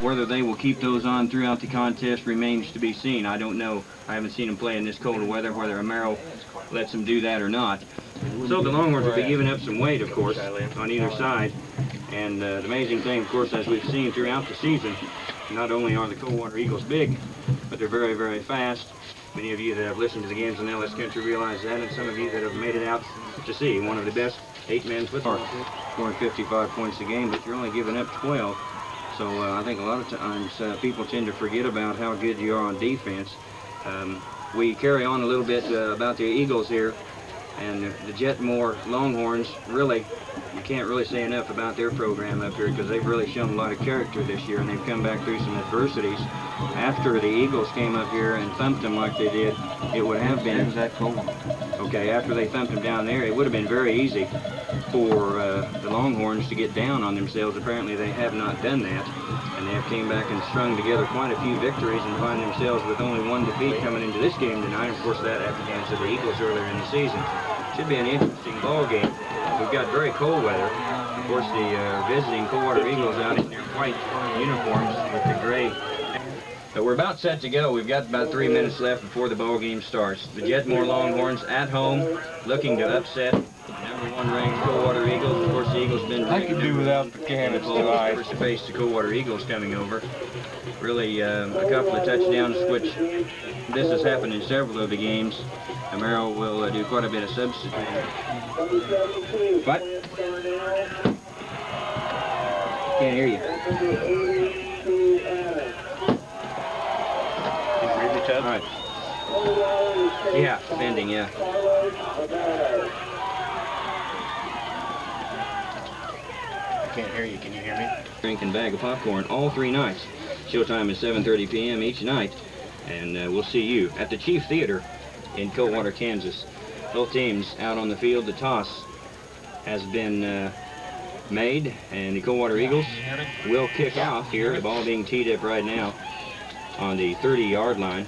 Whether they will keep those on throughout the contest remains to be seen. I don't know. I haven't seen them play in this colder weather, whether Amaro lets them do that or not. So the Longhorns will be giving up some weight, of course, on either side. And the amazing thing, of course, as we've seen throughout the season, not only are the Coldwater Eagles big, but they're very, very fast. Many of you that have listened to the games on LS Country realize that, and some of you that have made it out to see one of the best 8-man football, scoring 55 points a game, but you're only giving up 12. So I think a lot of times people tend to forget about how good you are on defense. We carry on a little bit about the Eagles here, and the Jetmore Longhorns, really, you can't really say enough about their program up here because they've really shown a lot of character this year, and they've come back through some adversities. After the Eagles came up here and thumped them like they did, it would have been... Who's that cold? Okay, after they thumped them down there, it would have been very easy for the Longhorns to get down on themselves. Apparently they have not done that, and they have came back and strung together quite a few victories and find themselves with only one defeat coming into this game tonight. Of course, that at the hands of the Eagles earlier in the season. Should be an interesting ball game. We've got very cold weather. Of course, the visiting Coldwater Eagles out in their white uniforms with the gray. But we're about set to go. We've got about 3 minutes left before the ball game starts. The Jetmore Longhorns at home, looking to upset #1 ranked Coldwater Eagles. Of course, the Eagles been. I could do without the cannons tonight. First to face the Coldwater Eagles coming over. Really, a couple of touchdowns, which this has happened in several of the games. Amaro will do quite a bit of substituting. What? Can't hear you. All right. Yeah, bending, yeah. I can't hear you. Can you hear me? Drink and bag of popcorn all 3 nights. Showtime is 7:30 p.m. each night. And we'll see you at the Chief Theater in Coldwater, Kansas. Both teams out on the field. The toss has been made, and the Coldwater Eagles will kick off here. The ball being teed up right now on the 30-yard line.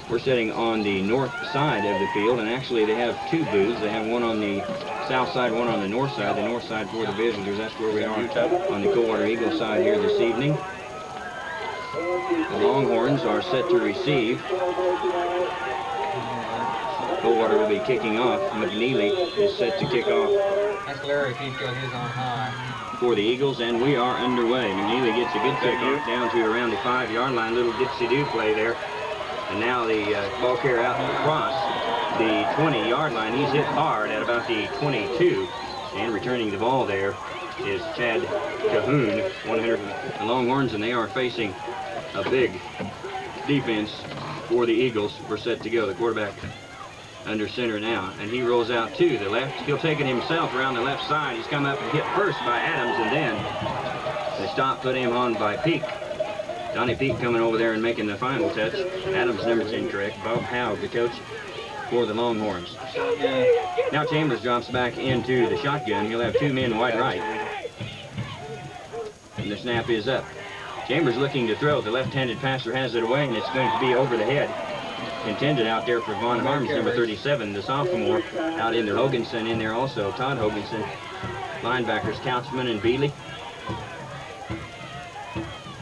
We're sitting on the north side of the field, and actually they have 2 booths. They have one on the south side, one on the north side. The north side for the visitors. That's where we are on the Coldwater Eagles side here this evening. The Longhorns are set to receive. Coldwater will be kicking off. McNeely is set to kick off. That's Larry if he's got his on high. For the Eagles, and we are underway. McNeely gets a good kickoff down to around the 5-yard line. Little dipsy-do play there. And now the ball carrier out across the 20-yard line. He's hit hard at about the 22. And returning the ball there is Chad Cahoon, 100 the Longhorns, and they are facing a big defense for the Eagles. We're set to go. The quarterback under center now, and he rolls out to the left. He'll take it himself around the left side. He's come up and hit first by Adams, and then the stop put him on by Peak. Donnie Peak coming over there and making the final touch. Adams' number's incorrect. Bob Howe, the coach for the Longhorns. Now Chambers drops back into the shotgun. He'll have 2 men wide right. And the snap is up. Chambers looking to throw. The left-handed passer has it away, and it's going to be over the head. Intended out there for Von Harms, number 37, the sophomore. Out in there, Hoganson in there also. Todd Hoganson. Linebackers, Couchman and Bealey.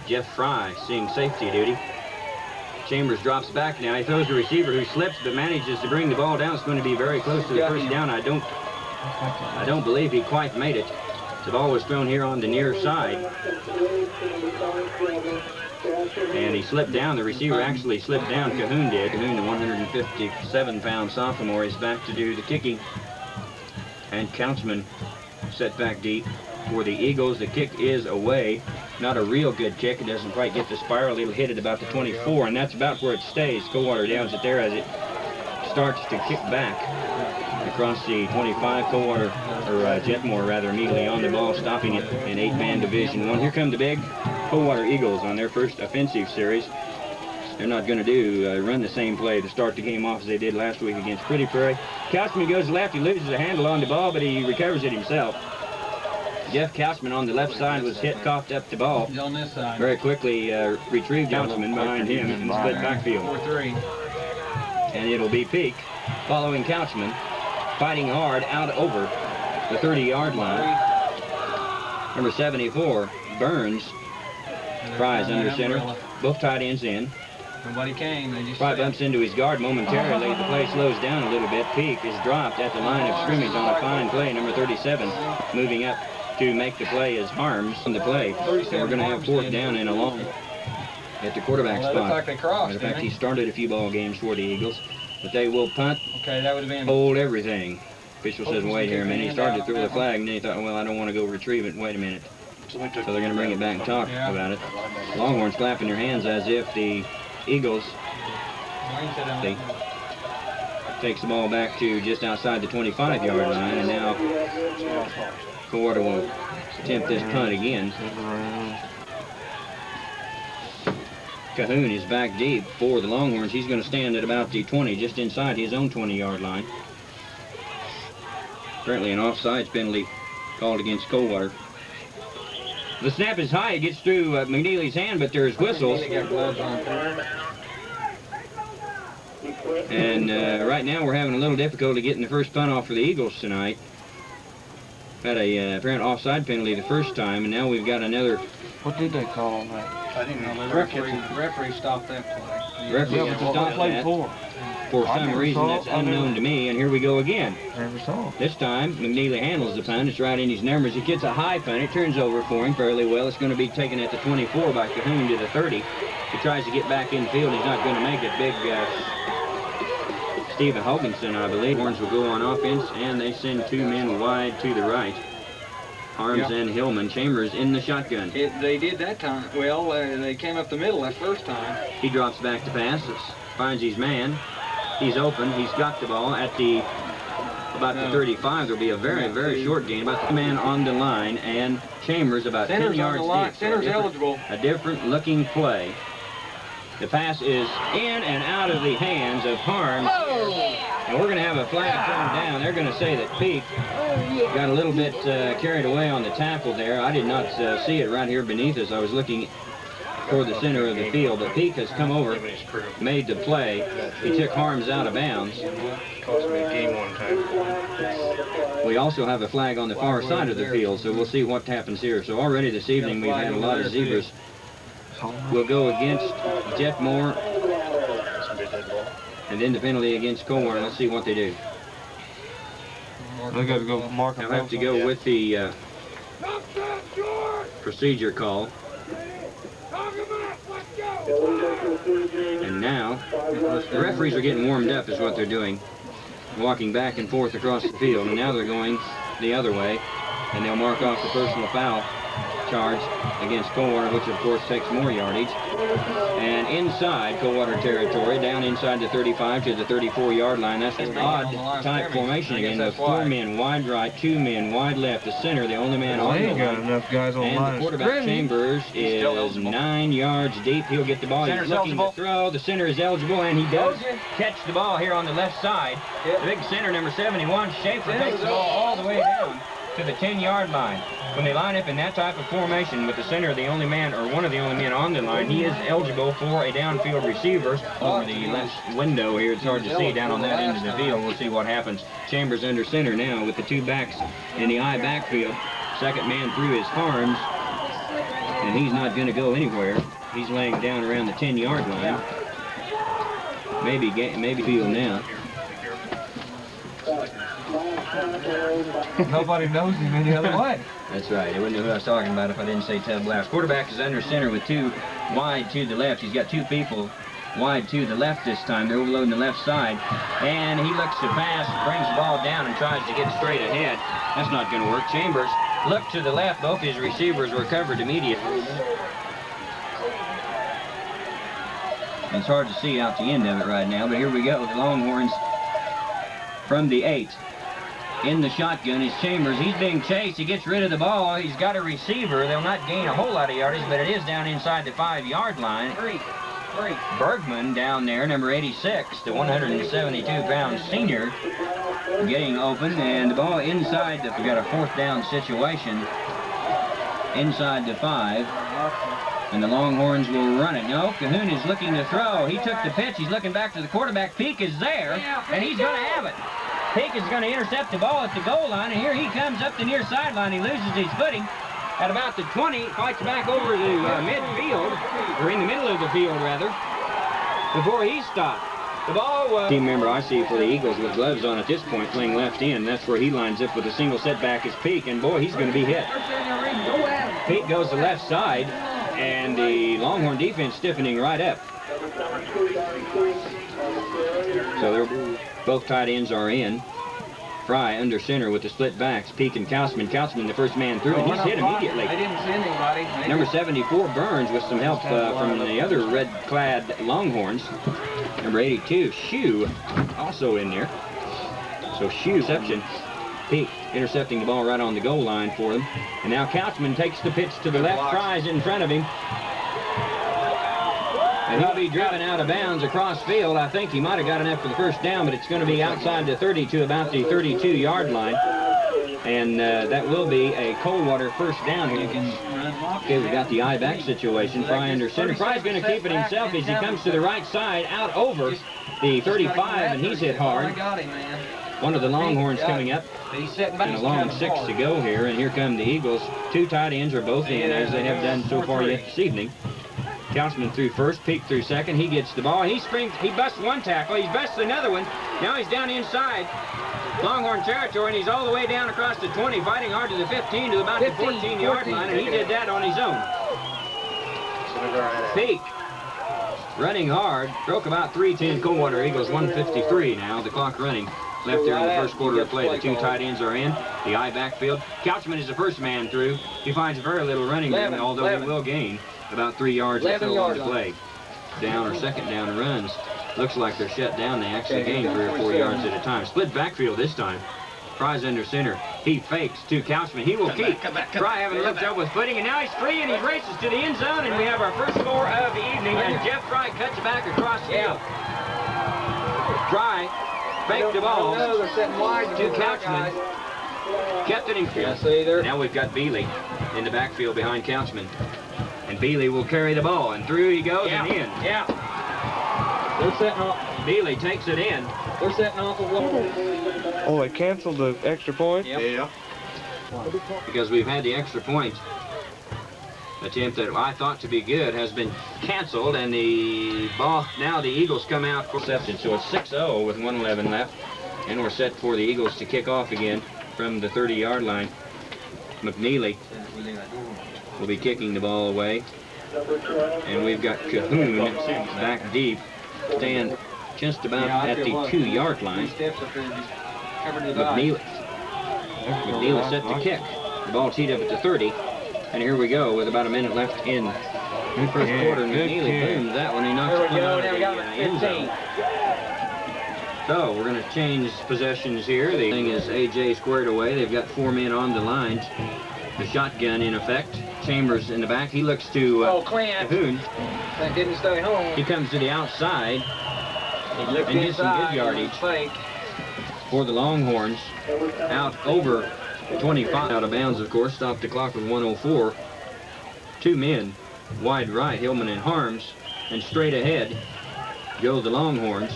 Jeff Fry seeing safety duty. Chambers drops back now. He throws the receiver who slips but manages to bring the ball down. It's going to be very close to the first down. I don't believe he quite made it. The ball was thrown here on the near side. And he slipped down. The receiver actually slipped down. Cahoon did. Cahoon, the 157-pound sophomore, is back to do the kicking. And Couchman set back deep for the Eagles. The kick is away. Not a real good kick. It doesn't quite get the spiral. It'll hit at about the 24, and that's about where it stays. Coldwater downs it there as it starts to kick back across the 25. Coldwater, or Jetmore rather, immediately on the ball, stopping it in 8-man Division I. Here come the big Coldwater Eagles on their first offensive series. They're not going to run the same play to start the game off as they did last week against Pretty Prairie. Couchman goes left. He loses a handle on the ball, but he recovers it himself. Jeff Couchman on the left side was hit, coughed up the ball. He's on this side. Very quickly retrieved Couchman behind him in the split backfield. 4-3. And it'll be Peak following Couchman, fighting hard out over the 30-yard line. Number 74, Burns, Fry's under center. Both tight ends in. Nobody came. They just Fry bumps into his guard momentarily. The play slows down a little bit. Peak is dropped at the line of scrimmage on a fine play. Number 37 moving up to make the play as Harms on the play. So we're going to have 4th down and a long at the quarterback spot. Looks like they crossed. Matter of fact, he started a few ball games for the Eagles, but they will punt, Okay, that would have been. hold everything. Official says, wait here a minute. He started to throw the flag, and then he thought, well, I don't want to go retrieve it. Wait a minute. So they're going to bring it back and talk about it. Longhorns clapping their hands as if the Eagles takes the ball back to just outside the 25-yard line, and now Coldwater will attempt this punt again. Cahoon is back deep for the Longhorns. He's going to stand at about the 20, just inside his own 20-yard line. Apparently an offsides penalty called against Coldwater. The snap is high. It gets through McNeely's hand, but there's whistles. And right now we're having a little difficulty getting the first punt off for the Eagles tonight. Had a apparent offside penalty the first time, and now we've got another. What did they call on that? I didn't know. The referee stopped that play. The referee stopped that. For some reason that's unknown to me, and here we go again. Never saw it. This time, McNeely handles the punt. It's right in his numbers. He gets a high punt. It turns over for him fairly well. It's going to be taken at the 24 by Cahoon to the 30. He tries to get back in the field. He's not going to make it. Big Stephen Hokanson, I believe. Horns will go on offense, and they send 2 men wide to the right. Harms and Hillman. Chambers in the shotgun. They did that time. Well, they came up the middle that first time. He drops back to pass. Finds his man. He's open. He's got the ball at the about the 35. There'll be a very, very short gain. About the man on the line, and Chambers about 10 yards deep. Center's eligible. A different looking play. The pass is in and out of the hands of Harms. And we're going to have a flag thrown down. They're going to say that Peak got a little bit carried away on the tackle there. I did not see it right here beneath us. I was looking toward the center of the field, but Peak has come over, made the play. He took Harms out of bounds. Cost me a game one time. We also have a flag on the far side of the field, so we'll see what happens here. So already this evening we've had a lot of zebras. We'll go against Jetmore, and then the penalty against Coldwater. Let's see what they do. They got to go mark them. I'll have to go with the procedure call. And now, the referees are getting warmed up is what they're doing. Walking back and forth across the field, and now they're going the other way, and they'll mark off the personal foul charge against Coldwater, which of course takes more yardage. And inside Coldwater territory, down inside the 35 to the 34-yard line. That's an odd type formation again, with 4 men wide right, 2 men wide left. The center, the only man on the line. Got enough guys on and the quarterback Chambers is 9 yards deep. He'll get the ball. He's looking to throw. The center is eligible, and he does catch the ball here on the left side. The big center, number 71, Schaefer, takes the ball all the way down to the 10-yard line. When they line up in that type of formation with the center, the only man or one of the only men on the line, he is eligible for a downfield receiver. Over the left window here, it's hard to see down on that end of the field. We'll see what happens. Chambers under center now with the 2 backs in the I backfield. Second man through is Harms, and he's not going to go anywhere. He's laying down around the 10-yard line. Maybe field now. Nobody knows him any other way. That's right. They wouldn't know who I was talking about if I didn't say Ted Blast. Quarterback is under center with 2 wide to the left. He's got 2 people wide to the left this time. They're overloading the left side. And he looks to pass, brings the ball down, and tries to get straight ahead. That's not going to work. Chambers looked to the left. Both his receivers were covered immediately. It's hard to see out the end of it right now, but here we go. The Longhorns from the 8. In the shotgun is Chambers. He's being chased. He gets rid of the ball. He's got a receiver. They'll not gain a whole lot of yardage, but it is down inside the 5-yard line. Bergman down there, number 86, the 172-pound senior, getting open, and the ball inside. We've got a 4th down situation inside the 5, and the Longhorns will run it. No, Cahoon is looking to throw. He took the pitch. He's looking back to the quarterback. Peak is there, and he's going to have it. Peak is going to intercept the ball at the goal line, and here he comes up the near sideline. He loses his footing, at about the 20, fights back over to midfield, or in the middle of the field rather, before he stopped. The ball team member I see for the Eagles with gloves on at this point playing left end. That's where he lines up with a single setback is Peak, and boy, he's going to be hit. Peak goes to left side, and the Longhorn defense stiffening right up. So both tight ends are in. Fry under center with the split backs. Peak and Couchman. Couchman the first man through, and he's hit immediately. I didn't send anybody. Number 74, Burns, with some help from the other red-clad Longhorns. Number 82, Shue, also in there. So Shue, reception. Peak intercepting the ball right on the goal line for them. And now Couchman takes the pitch to the left. Fry's in front of him. And he'll be driven out of bounds across field. I think he might have got enough for the first down, but it's going to be outside the 30 to about the 32-yard line. And that will be a Coldwater first down here. Okay, we've got the I-back situation. Fry under center. Fry's going to keep it himself as he comes to the right side, out over the 35, and he's hit hard. One of the Longhorns coming up. And a long 6 to go here, and here come the Eagles. Two tight ends are both in, as they have done so far yet this evening. Couchman through first, Peak through second. He gets the ball. He springs. He busts one tackle. He's busted another one. Now he's down inside Longhorn territory, and he's all the way down across the 20, fighting hard to the 15 to about the 14-yard line, and he did that on his own. Peak running hard. Broke about 3-10. Coldwater Eagles 1:53 now. The clock running. Left there in the first quarter of play. The two tight ends are in. The I backfield. Couchman is the first man through. He finds very little running room, although he will gain about 3 yards or so on the play. Down or second down and runs. Looks like they're shut down. They actually gain 3 or 4 yards at a time. Split backfield this time. Fry's under center. He fakes to Couchman. He will keep. Fry having looked up with footing, and now he's free, and he races to the end zone, and we have our first score of the evening, and Jeff Fry cuts back across field. Fry faked the ball to Couchman. Kept it in field. Now we've got Bealey in the backfield behind Couchman. And Bealey will carry the ball, and through he goes and in. Yeah. They're setting off. Bealey takes it in. They're setting off a wall. Oh, they canceled the extra point? Yep. Yeah. Because we've had the extra point attempt that I thought to be good has been canceled, and the ball, now the Eagles come out for reception. So it's 6-0 with 1:11 left, and we're set for the Eagles to kick off again from the 30-yard line. McNeely will be kicking the ball away, and we've got Cahoon back deep, stand just about at the 2-yard line. McNeely set to kick. The ball teed up at the 30, and here we go with about a minute left in the first quarter. McNeely booms that one. He knocks it out of the end zone. So we're going to change possessions here. The thing is AJ squared away. They've got 4 men on the line. The shotgun in effect. Chambers in the back. He looks to Cahoon. That didn't stay home. He comes to the outside and gets some good yardage for the Longhorns. Out over 25. Out of bounds, of course. Stopped the clock with 1:04. 2 men wide right, Hillman and Harms, and straight ahead go the Longhorns.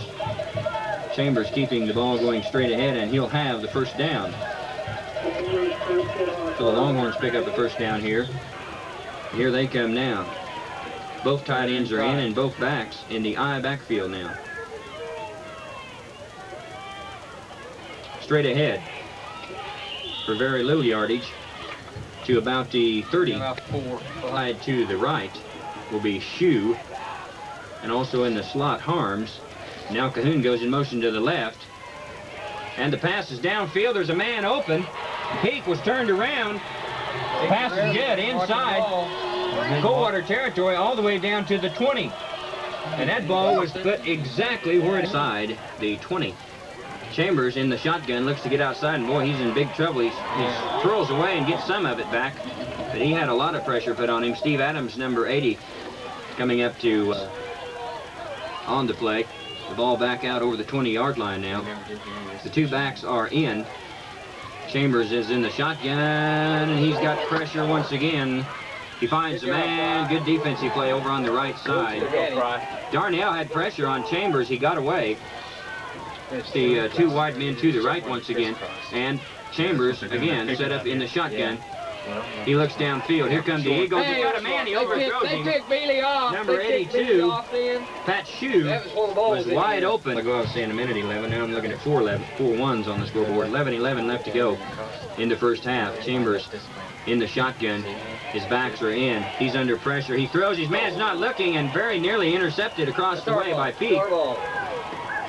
Chambers keeping the ball going straight ahead, and he'll have the first down. So the Longhorns pick up the first down here. Here they come now. Both tight ends are in, and both backs in the I backfield now. Straight ahead for very little yardage to about the 30. Side to the right will be Shue, and also in the slot Harms. Now Cahoon goes in motion to the left, and the pass is downfield. There's a man open. Peak was turned around. Pass is good inside Coldwater territory, all the way down to the 20. And that ball was put exactly where it's inside the 20. Chambers in the shotgun looks to get outside, and boy, he's in big trouble. He throws away and gets some of it back, but he had a lot of pressure put on him. Steve Adams, number 80, coming up to on the play. The ball back out over the 20-yard line now. The two backs are in. Chambers is in the shotgun, and he's got pressure once again. He finds the man. Good defensive play over on the right side. Darnell had pressure on Chambers. He got away. It's the 2 wide men to the right once again. And Chambers, again, set up in the shotgun. He looks downfield. Here comes the Eagles. They got a man. He overthrows him. They picked Bailey off. Number 82, Pat Shue, was wide open. I'll go out saying a minute 11. Now I'm looking at 4 ones on the scoreboard. 11-11 left to go in the first half. Chambers in the shotgun. His backs are in. He's under pressure. He throws. His man's not looking and very nearly intercepted across the way by Peak.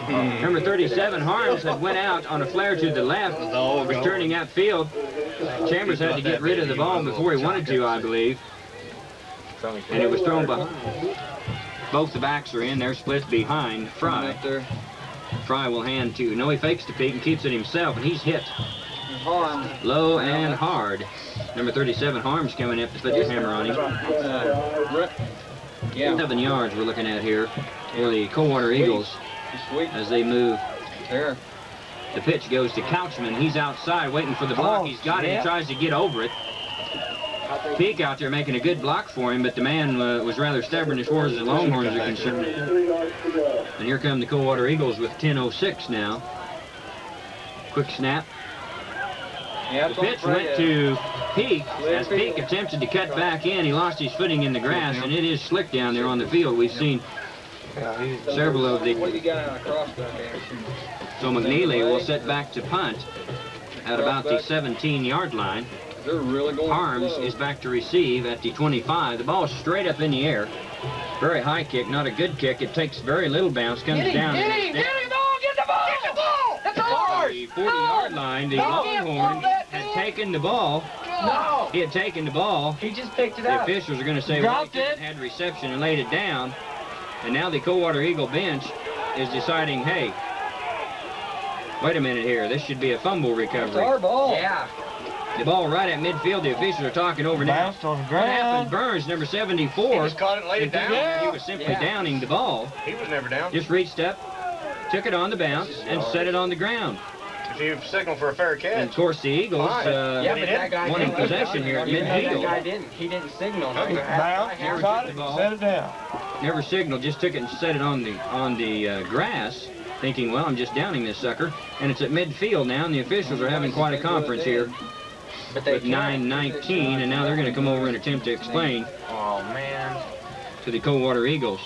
Number 37, Harms, had went out on a flare to the left, was turning outfield. Chambers had to get rid of the ball before he wanted to, I believe. And it was thrown behind. Both the backs are in. They're split behind Fry. Fry will hand to, no, he fakes to Peak and keeps it himself, and he's hit. Low and hard. Number 37, Harms, coming up to put the hammer on him. 7 yards we're looking at here for the Coldwater Eagles as they move. The pitch goes to Couchman. He's outside waiting for the block. He's got it. He tries to get over it. Peak out there making a good block for him, but the man was rather stubborn as far as the Longhorns are concerned. And here come the Coldwater Eagles with 10:06 now. Quick snap. The pitch went to Peak. As Peak attempted to cut back in, he lost his footing in the grass, and it is slick down there on the field. We've seen several of the... So McNeely will set back to punt at about the 17-yard line. Harms is back to receive at the 25. The ball is straight up in the air. Very high kick, not a good kick. It takes very little bounce, comes down. Get the ball! That's ours! The 40-yard line, the Longhorn had taken the ball. No! He had taken the ball. He just picked it The up. officials are going to say, well, he had reception and laid it down. And now the Coldwater Eagle bench is deciding, hey, wait a minute here. This should be a fumble recovery. It's our ball. Yeah. The ball right at midfield. The officials are talking over now. Bounced on the What ground. happened? Burns, number 74. He just caught it and laid it down. He was simply downing the ball. He was never down. Just reached up, took it on the bounce, and set it on the ground. If you signal for a fair catch. And of course the Eagles Yeah, but that guy wanting didn't. possession here at That guy midfield. didn't. He didn't signal. Never Caught took it, the ball. set it down. Never signaled, just took it and set it on the grass, thinking, well, I'm just downing this sucker. And it's at midfield now, and the officials are having quite a conference here with 9:19, and now they're going to come over and attempt to explain to the Coldwater Eagles.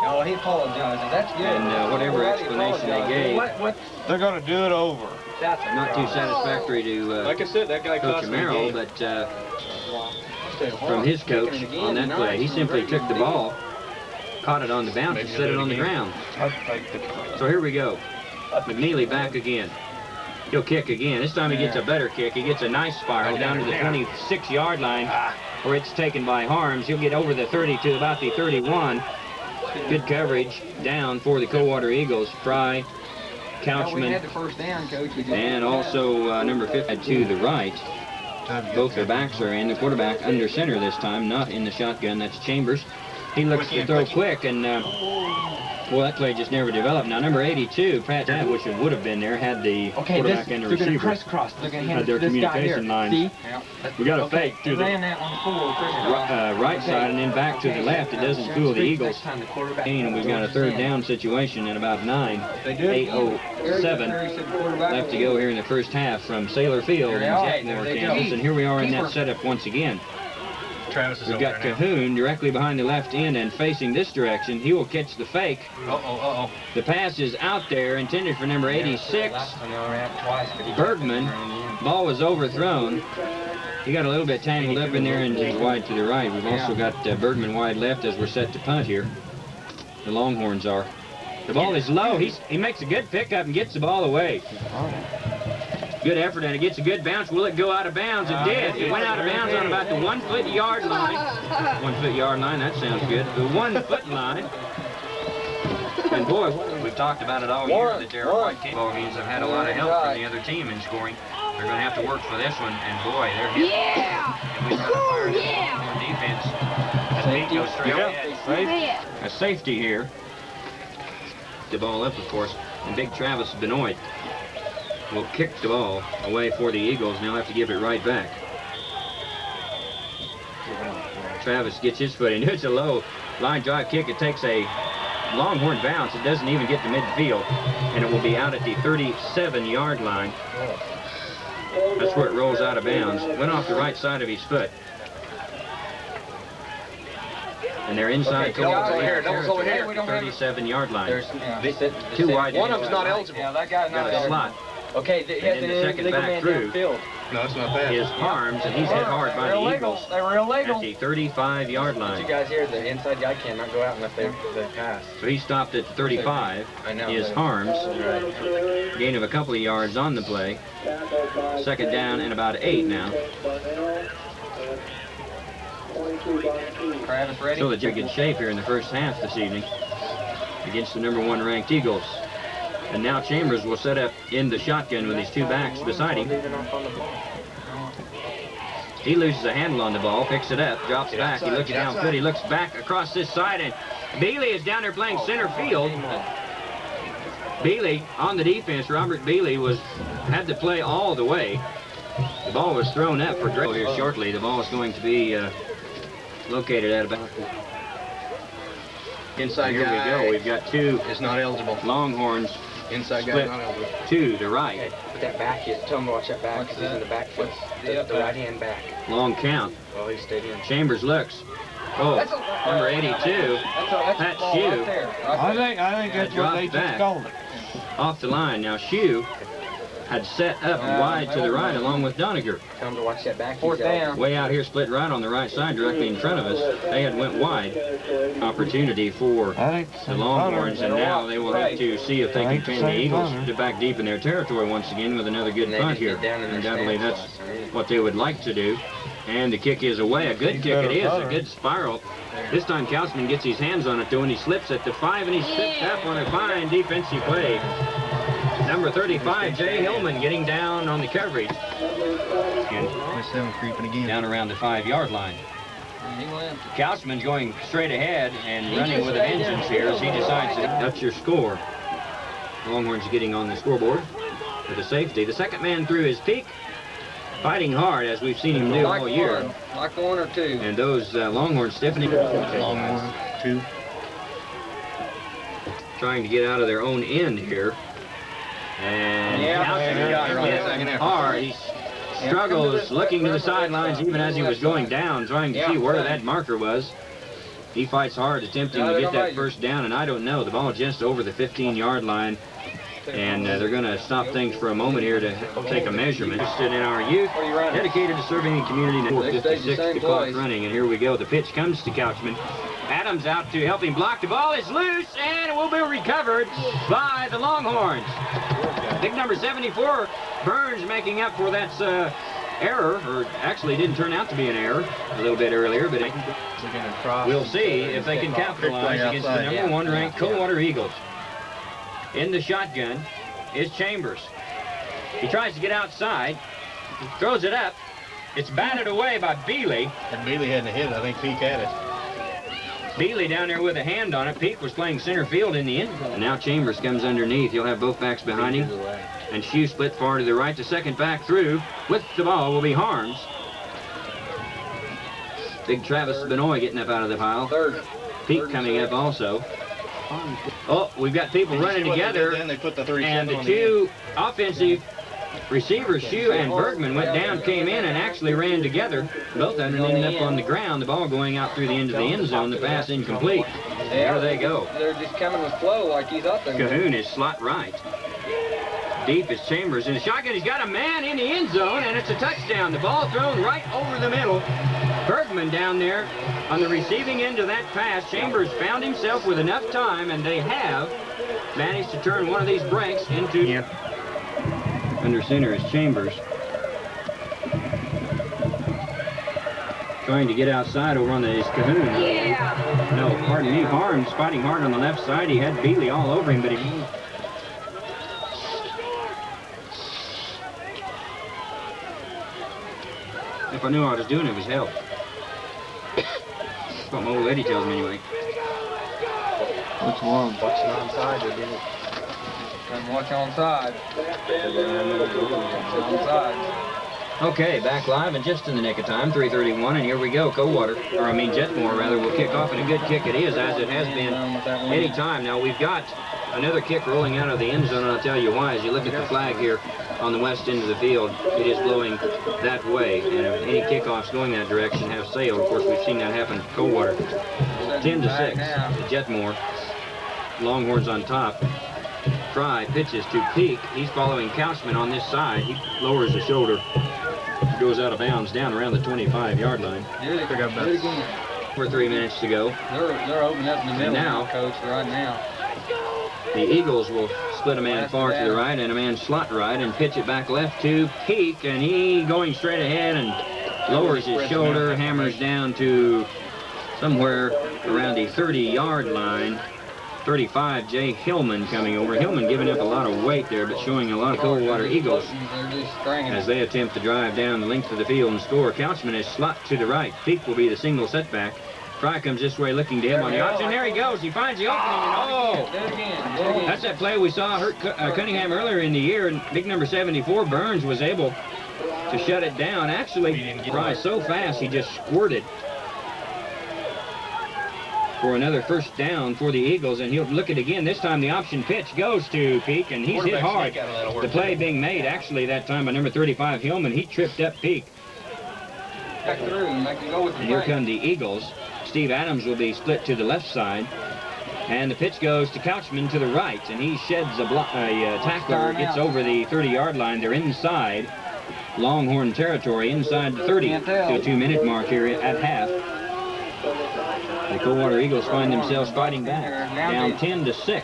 Oh, he apologizes. That's good. And whatever explanation they gave, What? They're going to do it over. not too satisfactory to Like I said, that guy Coach cost me the Amaro, game. but from his coach on that play, he simply took the ball, caught it on the bounce, and set it on the ground. So here we go. McNeely back again. He'll kick again. This time he gets a better kick. He gets a nice spiral down to the 26-yard line, where it's taken by Harms. He'll get over the 30 to about the 31. Good coverage down for the Coldwater Eagles. Fry, Couchman, and also number 50 to the right. Both their backs are in. The quarterback under center this time, not in the shotgun. That's Chambers. He looks to throw quick, and well, that play just never developed. Now, number 82, Pat, which it would have been there, had the quarterback and the receiver had their communication lines. We got a fake to the right side and then back to the left. It doesn't fool the Eagles. And we've got a third down situation at about 8:07 left to go here in the first half from Sailor Field in Jetmore, Kansas. And here we are in that setup once again. Travis is We've got Cahoon directly behind the left end and facing this direction. He will catch the fake. The pass is out there, intended for number 86. Bergman. Ball was overthrown. He got a little bit tangled up in there and is wide to the right. We've also got Bergman wide left as we're set to punt here. The Longhorns are. The ball is low. He makes a good pickup and gets the ball away. Good effort, and it gets a good bounce. Will it go out of bounds? It did. It went out of bounds on about the 1 foot yard line. 1 foot yard line, that sounds good. The 1 foot line. And boy, we've talked about it all year that their white ball games have had a lot of help from the other team in scoring. They're going to have to work for this one, and boy, they're hit. And we've got to fire more defense. As Pete goes straight ahead. A safety here. The ball up, of course, and big Travis Benoit will kick the ball away for the Eagles, and they'll have to give it right back. Travis gets his foot in. It's a low line drive kick. It takes a Longhorn bounce. It doesn't even get to midfield, and it will be out at the 37-yard line. That's where it rolls out of bounds. Went off the right side of his foot. And they're inside Coldwater territory, 37-yard line. There's Too wide. one of them's not eligible. Yeah, that guy's Got not a eligible. slot. Okay, he has And an then the second illegal back man through. downfield. No, it's not bad. His arms, and he's hit hard by the Eagles They were illegal. at the 35-yard But line. you guys hear the inside guy cannot go out unless they pass. So he stopped at 35. I know. His harms, gain of a couple of yards on the play. Second down and about 8 now. Travis ready? So they're in good shape here in the first half this evening against the #1 ranked Eagles. And now Chambers will set up in the shotgun with his two backs beside him. He loses a handle on the ball, picks it up, drops back. He looks downfield. He looks back across this side, and Bealey is down there playing center field. Bealey on the defense. Robert Bealey had to play all the way. The ball was thrown up for Drake here shortly. The ball is going to be located at about. Inside Here guy. we go. We've got two Is not eligible. Longhorns Inside guy split not eligible. to the right. Okay, but that back is, tell him to watch that back, because he's in the back foot, the right hand back. Long count. Well, he stayed in. Chambers looks. Oh, number 82. Pat Shue I think that's what they just called it. off the line. Now Shue had set up wide to the right along with Doniger. Tell him to watch that back. Fourth down. Way out here, split right on the right side, directly in front of us. They had went wide. Opportunity for I think the Longhorns, and now they will have to see if they can pin the Eagles to back deep in their territory once again with another good punt here. Undoubtedly, that's what they would like to do. And the kick is away. A good kick it is. A good spiral. This time Couchman gets his hands on it though, and he slips at the 5, and he slips up on a fine defensive play. Number 35, Jay Hillman, getting down on the coverage. Number 7 creeping again. Down around the 5-yard line. He went. Couchman's going straight ahead and running with a vengeance here as he decides to. That's your score. Longhorns getting on the scoreboard with a safety. The second man through his peak, fighting hard as we've seen him do all year. Like 1 or 2. And those Longhorns stiffening. Longhorn, 2. Trying to get out of their own end here. And Couchman got hit hard. He struggles, looking to the sidelines even as he was going down, trying to see where that marker was. He fights hard, attempting to get that first down, and I don't know. The ball just over the 15-yard line, and they're going to stop things for a moment here to take a measurement. Interested in our youth, dedicated to serving the community. 4:56, the clock running, and here we go. The pitch comes to Couchman. Adams out to help him block. The ball is loose, and it will be recovered by the Longhorns. Big number 74, Burns, making up for that error, or actually didn't turn out to be an error a little bit earlier, but we'll see if they can capitalize against the #1 ranked Coldwater Eagles. In the shotgun is Chambers. He tries to get outside, throws it up. It's batted away by Bealey. And Bealey hadn't hit it. I think Peak had it. Bealey down there with a hand on it. Peak was playing center field in the end. And now Chambers comes underneath. He'll have both backs behind him. And Shue split far to the right. The second back through with the ball will be Harms. Big Travis Benoit getting up out of the pile. Peak coming up also. Oh, we've got people running together. Then they put the 37 And the on two offensive receivers, Shue and Bergman, went down, came in, and actually ran together. Both of them ended up on the ground. The ball going out through the end of the end zone. The pass incomplete. There they go. They're just coming with flow like he's up there. Cahoon is slot right. Deep is Chambers in the shotgun. He's got a man in the end zone, and it's a touchdown. The ball thrown right over the middle. Bergman down there on the receiving end of that pass. Chambers found himself with enough time, and they have managed to turn one of these breaks into... Under center is Chambers. Trying to get outside over on the Cahoon. No, pardon me, Harms fighting hard on the left side. He had Bealey all over him, but he... If I knew what I was doing, it was help. That's what my old lady tells me anyway. Which one? Watching onside, they did it. And watch onside. Onside. Okay, back live and just in the nick of time, 3:31, and here we go. Jetmore rather, will kick off, and a good kick it is, as it has been any time. Now we've got another kick rolling out of the end zone, and I'll tell you why. As you look at the flag here on the west end of the field, it is blowing that way, and if any kickoffs going that direction have sailed. Of course, we've seen that happen to Coldwater. 10-6 to Jetmore. Longhorns on top. Fry pitches to Peak. He's following Couchman on this side. He lowers the shoulder. Goes out of bounds down around the 25-yard line. For 3 minutes to go. They're opening up in the middle now, Coach, right now. The Eagles will split a man far to the right and a man slot right and pitch it back left to Peak, and he going straight ahead and lowers his shoulder, hammers down to somewhere around the 30-yard line. 35, Jay Hillman coming over. Hillman giving up a lot of weight there, but showing a lot of Coldwater Eagles as they attempt to drive down the length of the field and score. Couchman is slot to the right. Peak will be the single setback. Fry comes this way looking to him on the option. There he goes. He finds the opening, and that's that play we saw hurt Cunningham earlier in the year, and big number 74, Burns, was able to shut it down. Actually, Fry so fast he just squirted for another first down for the Eagles, and he'll look at it again. This time the option pitch goes to Peak, and he's hit hard. The play being made actually that time by number 35, Hillman. He tripped up Peak. Back through and make it go with the and here come the Eagles. Steve Adams will be split to the left side, and the pitch goes to Couchman to the right, and he sheds a tackler, gets over the 30-yard line. They're inside Longhorn territory, inside the 30 to a 2-minute mark here at half. The Coldwater Eagles find themselves fighting back, down 10-6.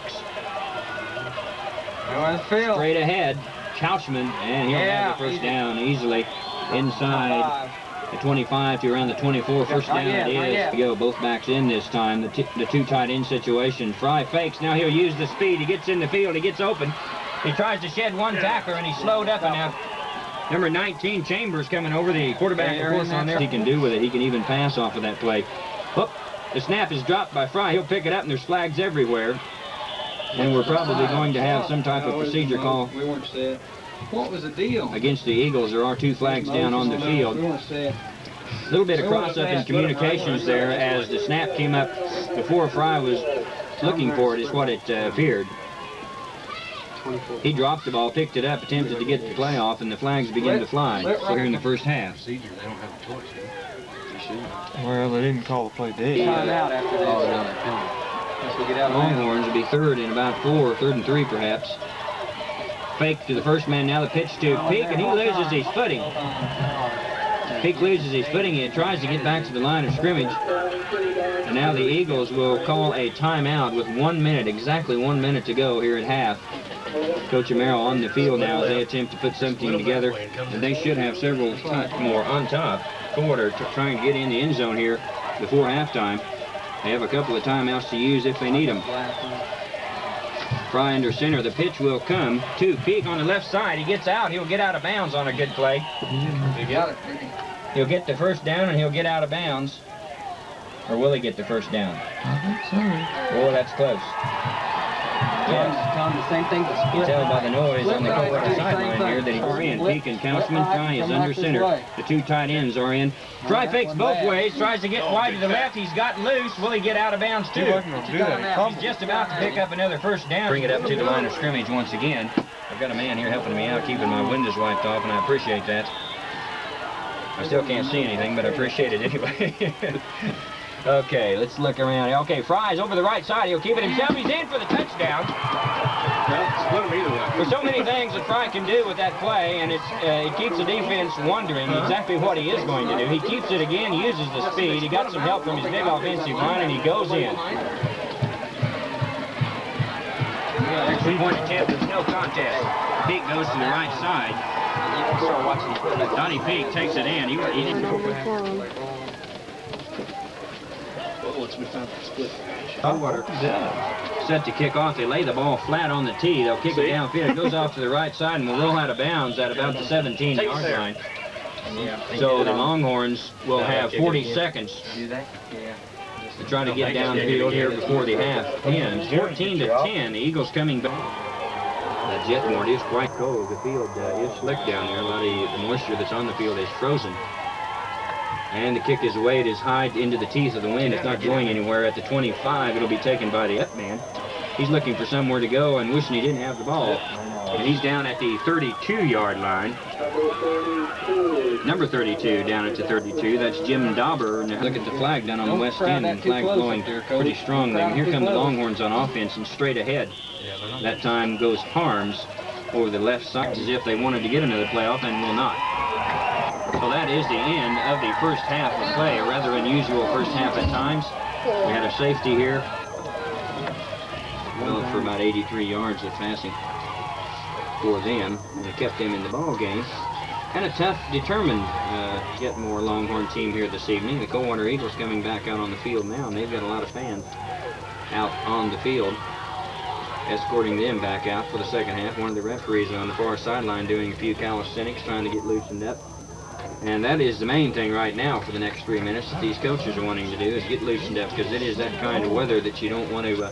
Straight ahead, Couchman, and he'll have the first down easily inside the 25 to around the 24. First down it is to go. Both backs in this time. The two tight end situation. Fry fakes. Now he'll use the speed. He gets in the field. He gets open. He tries to shed one tackler, and he's slowed up, and now number 19, Chambers, coming over. The quarterback, of course, on there. He can do with it. He can even pass off of that play. Whoop. The snap is dropped by Fry. He'll pick it up, and there's flags everywhere. And we're probably going to have some type of procedure call. We weren't set. What was the deal? Against the Eagles, there are 2 flags down on the field. A little bit of cross-up in communications there as the snap came up before Fry was looking for it, is what it appeared. He dropped the ball, picked it up, attempted to get the play off, and the flags began to fly. So here in the first half. Well, they didn't call the play dead. Longhorns will be third and about 4, 3rd and 3 perhaps. Fake to the first man, now the pitch to Peak, and he loses his footing. Peak loses his footing, he tries to get back to the line of scrimmage. And now the Eagles will call a timeout with 1 minute, exactly 1 minute to go here at half. Coach Amaro on the field now as they attempt to put something together, and they should have several more on top. Coldwater trying to get in the end zone here before halftime. They have a couple of timeouts to use if they need them. Fry under center. The pitch will come to Peak on the left side. He gets out. He'll get out of bounds on a good play. He'll get the first down, and he'll get out of bounds. Or will he get the first down? I think so. Oh, that's close. Yes. The same thing. You can tell by the noise on the Coldwater sideline here that he's in. Peak and Couchman. Fry is under center. The 2 tight ends are in. Fry fakes both ways, tries to get wide to the left. He's got loose. Will he get out of bounds too? He's just about to pick up another first down. Bring it up to the line of scrimmage once again. I've got a man here helping me out, keeping my windows wiped off, and I appreciate that. I still can't see anything, but I appreciate it anyway. Okay, let's look around. Okay, Fry's over the right side. He'll keep it himself. He's in for the touchdown. There's so many things that Fry can do with that play, and it keeps the defense wondering exactly what he is going to do. He keeps it again, uses the speed. He got some help from his big offensive line, and he goes in. Three-point attempt, there's no contest. Peak goes to the right side. Donnie Peak takes it in. He didn't go for it. Coldwater set to kick off. They lay the ball flat on the tee. They'll kick it downfield. It goes off to the right side and will roll out of bounds at about the 17-yard line. So the Longhorns will have 40 seconds to try to get downfield here before the half ends. 14-10. The Eagles coming back. Jetmore. It is quite cold. The field is slick down there. A lot of the moisture that's on the field is frozen. And the kick is away. It is high into the teeth of the wind. It's not going anywhere. At the 25, it'll be taken by the up man. He's looking for somewhere to go and wishing he didn't have the ball. And he's down at the 32-yard line. Number 32 down at the 32. That's Jim Dauber. Now look at the flag down on the west end. And the flag blowing pretty strongly. And here come the Longhorns on offense and straight ahead. That time goes Harms over the left side as if they wanted to get another playoff and will not. So that is the end of the first half of play. A rather unusual first half at times. We had a safety here. Well, for about 83 yards of passing for them. And it kept them in the ball game. Kind of tough, determined Jetmore Longhorn team here this evening. The Coldwater Eagles coming back out on the field now, and they've got a lot of fans out on the field, escorting them back out for the second half. One of the referees on the far sideline doing a few calisthenics, trying to get loosened up. And that is the main thing right now for the next 3 minutes that these coaches are wanting to do, is get loosened up, because it is that kind of weather that you don't want to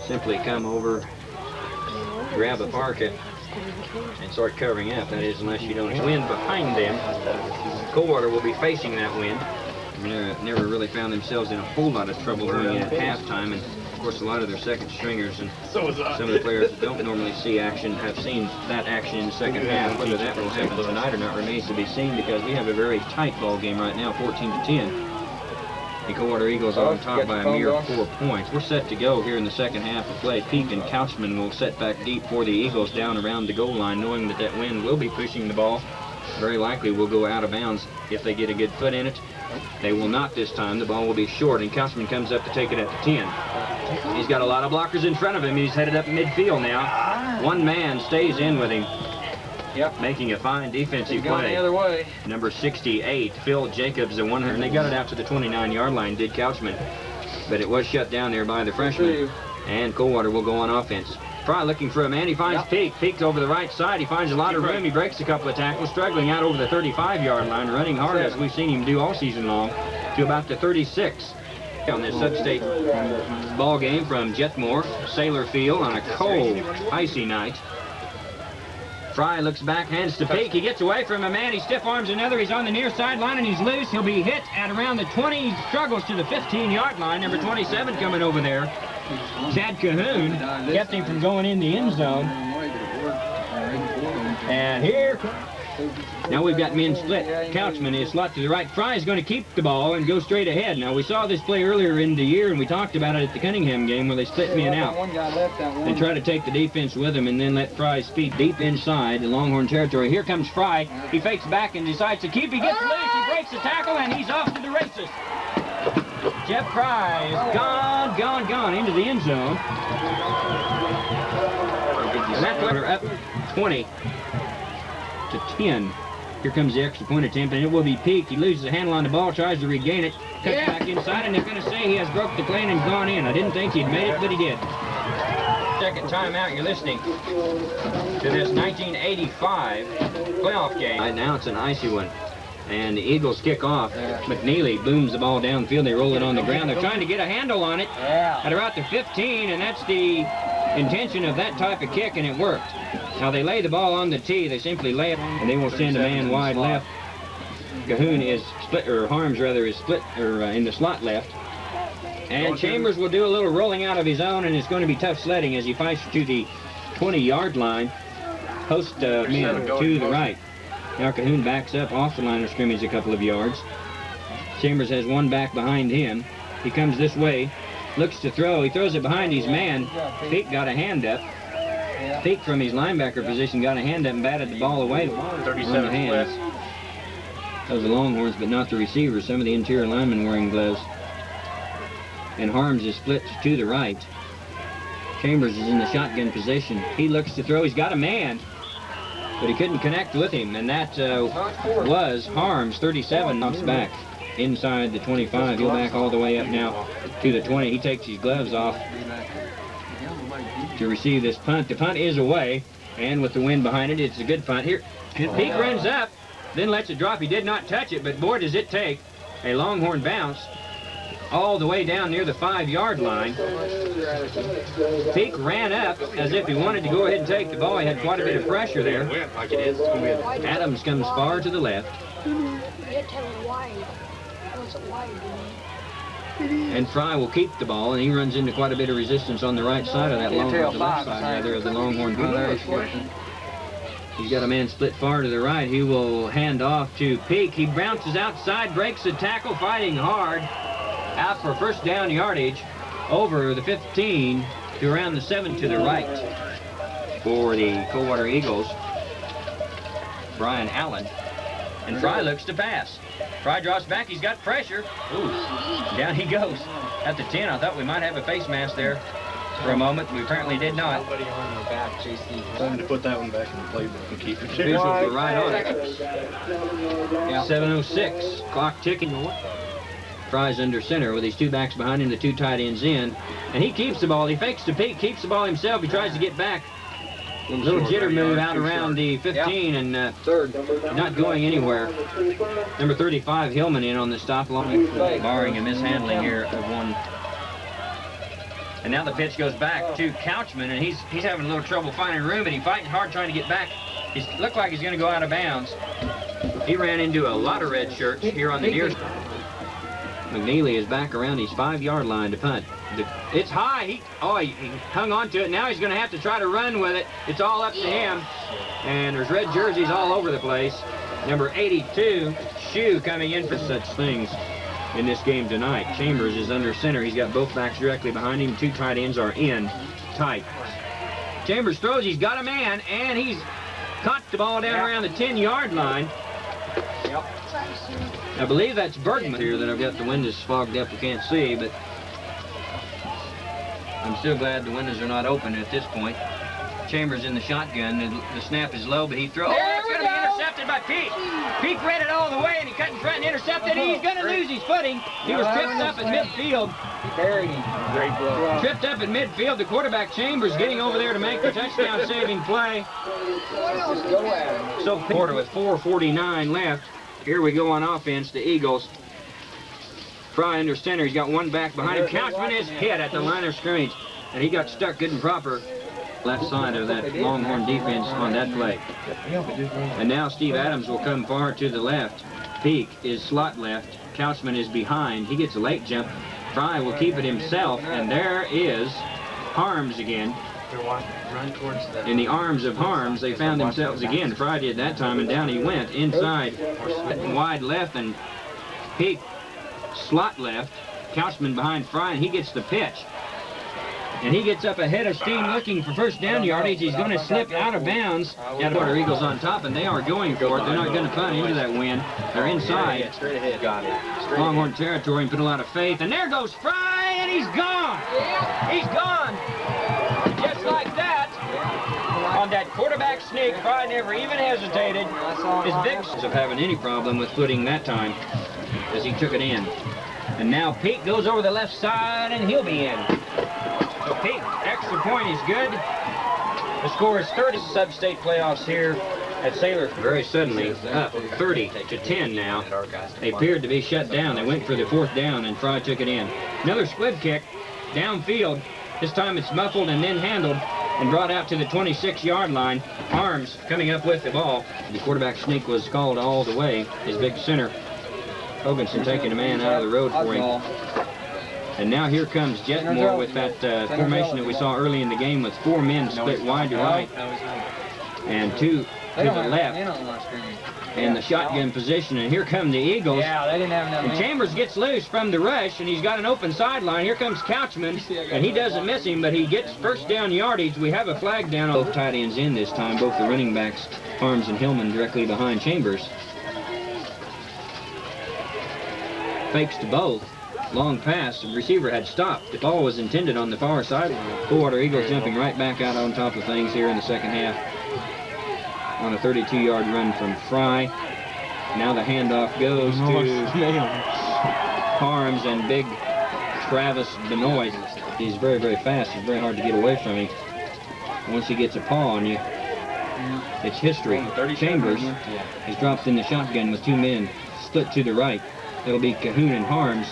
simply come over, grab a parka, and start covering up. That is, unless you don't wind behind them. Coldwater will be facing that wind. Never really found themselves in a whole lot of trouble going in at halftime, and of course a lot of their second stringers and some of the players that don't normally see action have seen that action in the second half. Whether that will happen tonight or not remains to be seen, because we have a very tight ball game right now, 14-10. The Coldwater Eagles are on top by a mere 4 points. We're set to go here in the second half of play. Peak and Couchman will set back deep for the Eagles down around the goal line, knowing that that wind will be pushing the ball. Very likely will go out of bounds if they get a good foot in it. They will not this time. The ball will be short, and Couchman comes up to take it at the 10. He's got a lot of blockers in front of him. He's headed up midfield now. One man stays in with him. Yep, making a fine defensive play. The other way. Number 68, Phil Jacobs, the 100, and they got it out to the 29-yard line, did Couchman. But it was shut down there by the freshman. And Coldwater will go on offense. Fry looking for a man. He finds Peak. Peak's over the right side. He finds a lot of room. He breaks a couple of tackles, struggling out over the 35-yard line, running hard as we've seen him do all season long, to about the 36. On this sub-state ball game from Jetmore, Sailor Field, on a cold, icy night. Fry looks back, hands to Peak. He gets away from a man. He stiff arms another. He's on the near sideline and he's loose. He'll be hit at around the 20. He struggles to the 15-yard line. Number 27 coming over there. Chad Cahoon kept him from going in the end zone. And here, now we've got men split. Couchman is slot to the right. Fry is going to keep the ball and go straight ahead. Now, we saw this play earlier in the year, and we talked about it at the Cunningham game where they split men out. They try to take the defense with him and then let Fry's feet deep inside the Longhorn territory. Here comes Fry. He fakes back and decides to keep. He gets loose. He breaks the tackle, and he's off to the races. Jeff Fry is gone into the end zone. And that's up 20-10. Here comes the extra point attempt, and it will be Peak. He loses a handle on the ball, tries to regain it, cuts back inside, and they're going to say he has broke the plane and gone in. I didn't think he'd made it, but he did. Second time out, you're listening to this 1985 playoff game. Right now it's an icy one. And the Eagles kick off. McNeely booms the ball downfield. They roll it on the ground. They're trying to get a handle on it at about the 15, and that's the intention of that type of kick, and it worked. Now they lay the ball on the tee. They simply lay it, and they will send a man wide left. Cahoon is split, or Harms rather, is split, or in the slot left. And Chambers will do a little rolling out of his own, and it's going to be tough sledding as he fights to the 20-yard line. Post men to the right. Now Cahoon backs up off the line of scrimmage a couple of yards. Chambers has one back behind him. He comes this way, looks to throw. He throws it behind his man. Peak got a hand up. Peak from his linebacker position got a hand up and batted the ball away on the hands. Those are the Longhorns, but not the receivers. Some of the interior linemen wearing gloves. And Harms is split to the right. Chambers is in the shotgun position. He looks to throw. He's got a man, but he couldn't connect with him, and that was Harms. 37 knocks back inside the 25. He'll back all the way up now to the 20. He takes his gloves off to receive this punt. The punt is away, and with the wind behind it, it's a good punt. Here, Peak runs up, then lets it drop. He did not touch it, but boy, does it take a Longhorn bounce all the way down near the 5-yard line. Peak ran up as if he wanted to go ahead and take the ball. He had quite a bit of pressure there. Like it is. Adams comes far to the left. And Fry will keep the ball, and he runs into quite a bit of resistance on the right side of that Longhorn, the left side rather of the Longhorn defense. He's got a man split far to the right. He will hand off to Peak. He bounces outside, breaks the tackle, fighting hard. Out for first down yardage over the 15 to around the 7 to the right for the Coldwater Eagles. Brian Allen. And Fry looks to pass. Fry draws back. He's got pressure. Ooh, down he goes. At the 10, I thought we might have a face mask there for a moment. We apparently did not. Nobody on your back, JC. Time to put that one back in the playbook and keep it. Officials were right on it. 7:06, clock ticking. Fry's under center with his two backs behind him, the two tight ends in. And he keeps the ball. He fakes to Peak, keeps the ball himself. He tries to get back. A little jitter move out around the 15 and not going anywhere. Number 35, Hillman, in on the stop, barring a mishandling here of one. And now the pitch goes back to Couchman, and he's having a little trouble finding room, but he's fighting hard trying to get back. He looked like he's going to go out of bounds. He ran into a lot of red shirts here on the near side. McNeely is back around his 5-yard line to punt. It's high. He hung on to it. Now he's going to have to try to run with it. It's all up to him. And there's red jerseys all over the place. Number 82, Shue, coming in for such things in this game tonight. Chambers is under center. He's got both backs directly behind him. Two tight ends are in tight. Chambers throws. He's got a man, and he's caught the ball down around the 10-yard line. I believe that's Bergman here that I've got the windows fogged up. We can't see, but I'm still glad the windows are not open at this point. Chambers in the shotgun. The snap is low, but he throws. Oh, it's going to be intercepted by Peak. Peak read it all the way, and he cut in front and intercepted. He's going to lose his footing. He was tripped up at midfield. Buried him. Great blow. Tripped up at midfield. The quarterback Chambers getting over there to make the touchdown-saving play. So quarter with 4:49 left. Here we go on offense, the Eagles. Fry under center. He's got one back behind him. Couchman is hit at the line of scrimmage, and he got stuck good and proper left side of that Longhorn defense on that play. And now Steve Adams will come far to the left. Peak is slot left. Couchman is behind. He gets a late jump. Fry will keep it himself, and there is Harms again. In the arms of Harms, they found themselves again. Fry did that time, and down he went. Inside, wide left, and Peak slot left. Couchman behind Fry, and he gets the pitch. And he gets up ahead of steam looking for first down yardage. He's going to slip out of bounds. Coldwater Eagles on top, and they are going for it. They're not going to punt into that wind. They're inside Longhorn territory and put a lot of faith. And there goes Fry, and he's gone. He's gone. Just like that. On that quarterback sneak, Fry never even hesitated. His big of having any problem with footing that time as he took it in. And now Peak goes over the left side, and he'll be in. So Peak, extra point is good. The score is 30 sub-state playoffs here at Sailor. Very suddenly up 30-10 now. They appeared to be shut down. They went for the fourth down, and Fry took it in. Another squib kick downfield. This time it's muffled and then handled and brought out to the 26-yard line. Arms coming up with the ball. The quarterback sneak was called all the way. His big center, Hokanson, taking a man out of the road for him. And now here comes Jetmore with that formation that we saw early in the game with four men split wide to right and two to the left in the shotgun position. And here come the Eagles. And Chambers gets loose from the rush, and he's got an open sideline. Here comes Couchman, and he doesn't miss him, but he gets first down yardage. We have a flag down. Both tight ends in this time, both the running backs, Harms and Hillman, directly behind Chambers. Fakes to both. Long pass. The receiver had stopped. The ball was intended on the far sideline. Coldwater Eagles jumping right back out on top of things here in the second half on a 32-yard run from Fry. Now the handoff goes to Harms and big Travis Benoit. He's very, very fast. It's very hard to get away from him. Once he gets a paw on you, it's history. Chambers is dropped in the shotgun with two men split to the right. It'll be Cahoon and Harms.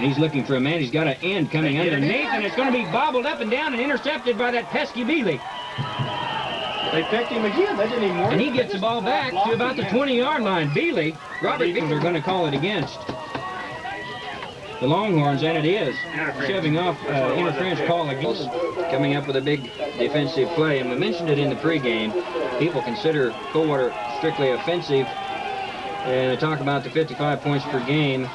He's looking for a man. He's got an end coming underneath, and it's going to be bobbled up and down and intercepted by that pesky Bealey. They picked him again. They didn't even worry. And he gets the ball back to about the 20-yard line. Bealey, Robert Bealey, are going to call it against the Longhorns, and it is. Shoving off interference call against. Coming up with a big defensive play, and we mentioned it in the pregame. People consider Coldwater strictly offensive, and they talk about the 55 points per game.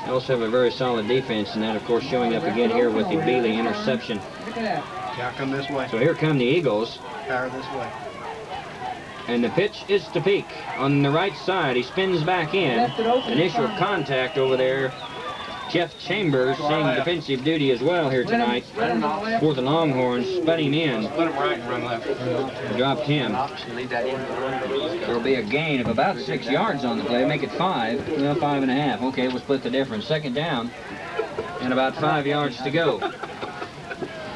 They also have a very solid defense, and that, of course, showing up again here with the Bealey interception. Yeah, come this way. So here come the Eagles. Power this way. And the pitch is to Peak on the right side. He spins back in. Initial contact over there. Jeff Chambers seeing defensive duty as well here tonight for the Longhorns. Spun him in. Split him right and run left. Dropped him. Leave that in. There'll be a gain of about 6 yards on the play. Make it 5. Well, 5.5. Okay, we'll split the difference. Second down. And about 5 yards to go.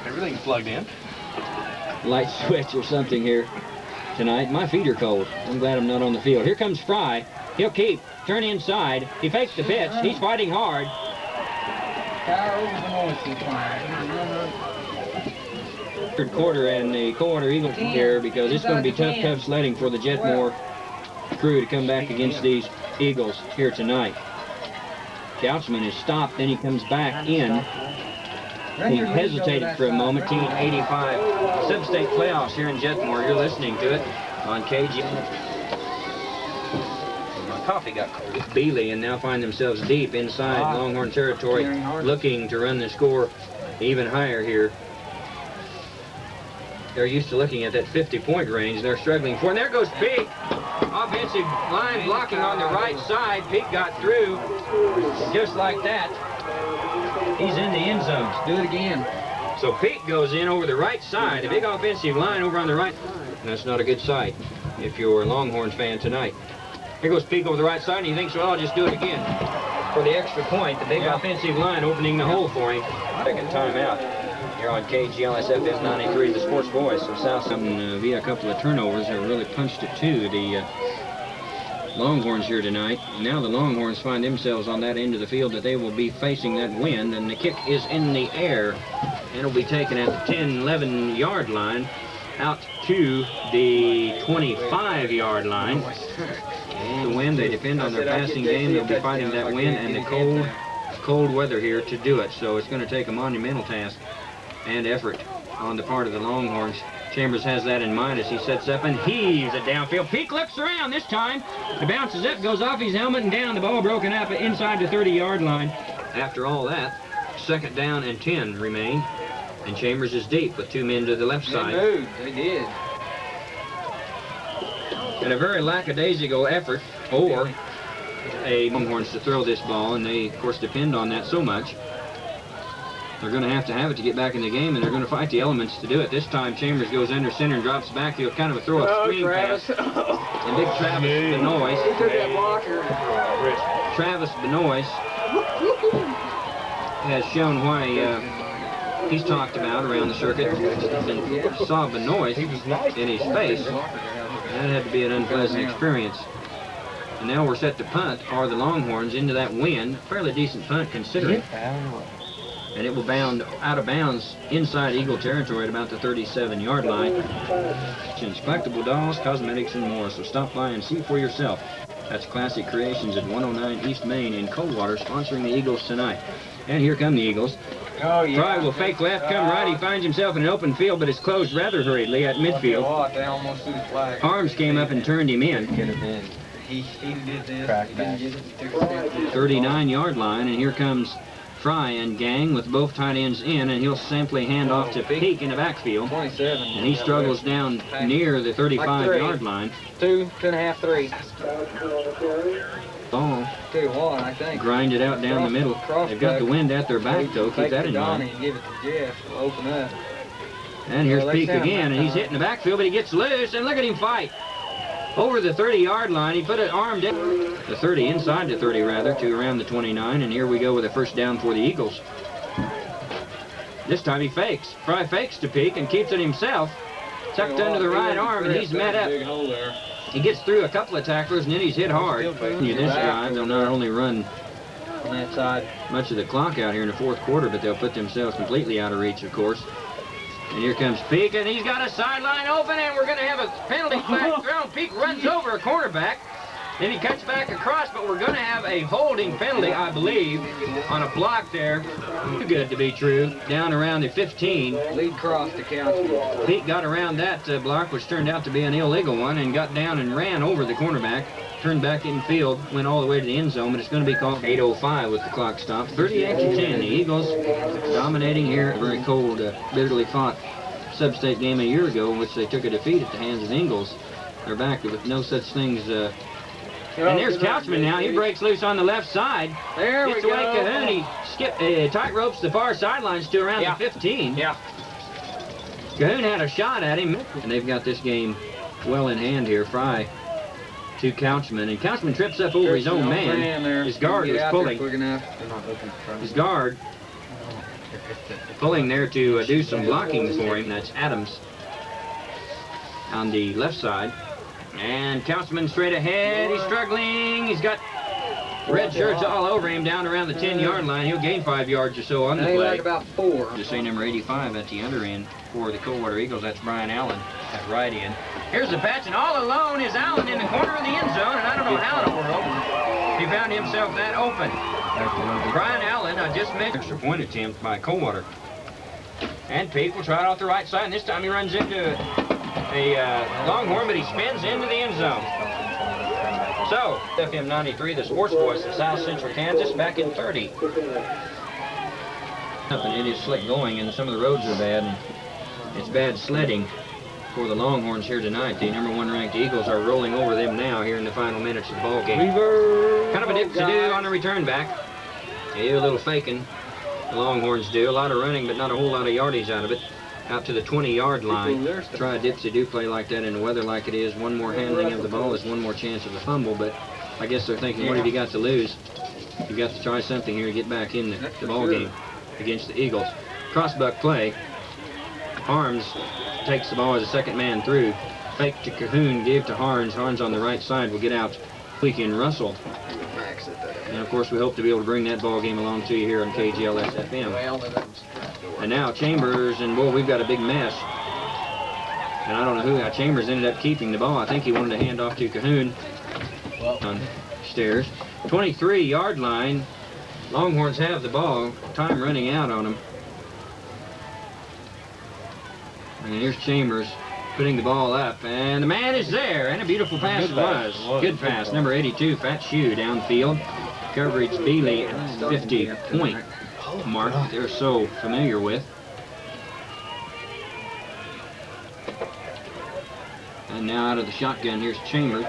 Everything's plugged in. Light switch or something here tonight. My feet are cold. I'm glad I'm not on the field. Here comes Fry. He'll keep. Turn inside. He fakes the pitch. He's fighting hard. Third quarter and the Coldwater Eagles here because it's going to be tough sledding for the Jetmore crew to come back against these Eagles here tonight. Couchman is stopped, then he comes back in. He hesitated for a moment. Team 85 sub-state playoffs here in Jetmore. You're listening to it on KG. My coffee got cold. Bealey and now find themselves deep inside Longhorn territory, looking to run the score even higher here. They're used to looking at that 50-point range. They're struggling for it. And there goes Peak. Offensive line blocking on the right side. Peak got through just like that. He's in the end zone. Do it again. So Peak goes in over the right side. A big offensive line over on the right. And that's not a good sight if you're a Longhorns fan tonight. Here goes Peak over the right side, and he thinks, well, I'll just do it again. For the extra point, the big offensive line opening the hole for him. Second time out. Here on KGLSFS 93, the sports voice of South. Via a couple of turnovers that really punched it to the Longhorns here tonight. Now the Longhorns find themselves on that end of the field that they will be facing that wind, and the kick is in the air, and it'll be taken at the 10-11 yard line out to the 25-yard line. And the wind, they depend on their passing game. They'll be fighting that wind and the cold weather here to do it. So it's going to take a monumental task and effort on the part of the Longhorns. Chambers has that in mind as he sets up and heaves it downfield. Peak looks around this time. It bounces up, goes off his helmet and down. The ball broken up inside the 30-yard line. After all that, second down and 10 remain. And Chambers is deep with 2 men to the left side. They moved. They did. And a very lackadaisical effort for a Longhorns to throw this ball, and they, of course, depend on that so much. They're going to have it to get back in the game, and they're going to fight the elements to do it. This time, Chambers goes under center and drops back. He'll kind of throw a screen pass. And big Travis Benoist. He took that blocker. Travis Benoist has shown why he's talked about around the circuit. Saw Benoist in his face. That had to be an unpleasant experience. And now we're set to punt, are the Longhorns into that wind. Fairly decent punt considering. And it will bound out of bounds inside Eagle territory at about the 37-yard line. Collectible dolls, cosmetics, and more. So stop by and see for yourself. That's Classic Creations at 109 East Main in Coldwater, sponsoring the Eagles tonight. And here come the Eagles. Oh, yeah. Fry will fake left, come right. He finds himself in an open fild, but it's closed rather hurriedly at midfield. They almost threw the flag. Arms came up and turned him in. Could have been. He did this. He didn't get it. 39-yard line, and here comes Fry and gang with both tight ends in, and he'll simply hand off to Peak in the backfield. 27. And he struggles down near the 35-yard line. 2.5, 3. Ball 2-1, I think. grinded out down the middle. They've got the wind at their back, though. Keep that in mind. Give it to Jeff. We'll open up. And here's Peak again, and he's hitting the backfield, but he gets loose, and look at him fight. Over the 30-yard line, he put an arm down. The 30, inside the 30 rather, to around the 29, and here we go with a first down for the Eagles. This time he fakes. Fry fakes to Peak and keeps it himself. Tucked under the right arm, and he's met up. He gets through a couple of tacklers, and then he's hit hard. This drive, they'll not only run on that side. Much of the clock out here in the fourth quarter, but they'll put themselves completely out of reach, of course. And here comes Peak, and he's got a sideline open, and we're going to have a penalty flag thrown. Peak runs over a cornerback. Then he cuts back across, but we're going to have a holding penalty, I believe, on a block there. Too good to be true. Down around the 15. Lead cross to Couchman. Pete got around that block, which turned out to be an illegal one, and got down and ran over the cornerback. Turned back in field, went all the way to the end zone, but it's going to be called 8:05 with the clock stopped. 38-10. The Eagles dominating here. A very cold, bitterly fought sub-state game a year ago, in which they took a defeat at the hands of Ingles. They're back with no such things. And there's Couchman now. He breaks loose on the left side. There we Gets go. away Cahoon. He tight ropes the far sidelines to around the 15. Yeah. Cahoon had a shot at him. And they've got this game well in hand here. Fry to Couchman. And Couchman trips up over his own man. His guard was pulling. His guard pulling there to do some blocking for him. That's Adams on the left side. And Couchman straight ahead. He's struggling. He's got red shirts all over him down around the 10-yard line. He'll gain 5 yards or so on the play. Like about 4. Just say number 85 at the other end for the Coldwater Eagles. That's Brian Allen at right end. Here's the patch, and all alone is Allen in the corner of the end zone, and I don't know how in the world he found himself that open. Brian Allen, I just mentioned, extra point attempt by Coldwater. And Pete will try it off the right side, and this time he runs into a Longhorn, but he spins into the end zone. So, FM 93, the sports voice of South Central Kansas, back in 30. It is slick going, and some of the roads are bad. And it's bad sledding for the Longhorns here tonight. The #1 ranked Eagles are rolling over them now here in the final minutes of the ball game. Kind of a dip to do on the return back. They do a little faking. The Longhorns do. A lot of running, but not a whole lot of yardage out of it. Out to the 20-yard line. Try a dipsy-do play like that in the weather like it is. One more handling of the ball is one more chance of a fumble, but I guess they're thinking, what have you got to lose? You've got to try something here to get back in the ball game against the Eagles. Crossbuck play. Harms takes the ball as a second man through. Fake to Cahoon, give to Harns. Harns on the right side will get out. Weekend Russell. And of course we hope to be able to bring that ball game along to you here on KGLS FM. And now Chambers, and boy, we've got a big mess. And I don't know who. Chambers ended up keeping the ball. I think he wanted to hand off to Cahoon on stairs. 23-yard line. Longhorns have the ball. Time running out on them. And here's Chambers putting the ball up, and the man is there, and a beautiful pass it was. Good pass, number 82, Fat Shoe downfield. Coverage Bealey at 50-point mark they're so familiar with. And now out of the shotgun, here's Chambers,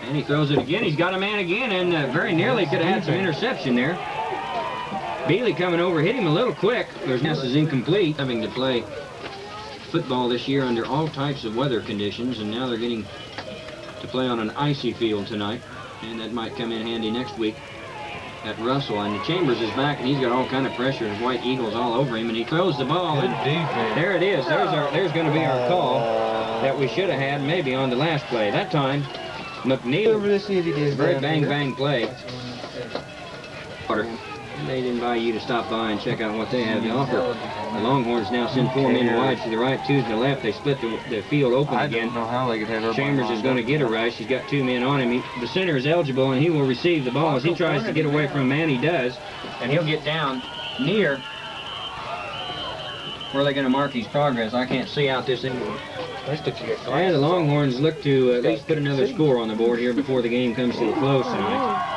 and he throws it again. He's got a man again, and very nearly could have had some interception there. Bealey coming over, hit him a little quick. Their pass is incomplete. Having to play football this year under all types of weather conditions, and now they're getting to play on an icy field tonight, and that might come in handy next week at Russell. And the Chambers is back, and he's got all kind of pressure and white Eagles all over him, and he throws the ball, and there it is. There's going to be our call that we should have had maybe on the last play. That time, McNeil, very bang play. They'd invite you to stop by and check out what they have to offer. The Longhorns now send 4 men wide to the right, 2 to the left. They split the field open again. I don't know how they could have Chambers is going to get a rush. He's got 2 men on him. The center is eligible, and he will receive the ball as he tries to get away from a man. He does, and he'll get down near where they're going to mark his progress. I can't see out this anymore. And the Longhorns look to at least put another score on the board here before the game comes to a close tonight.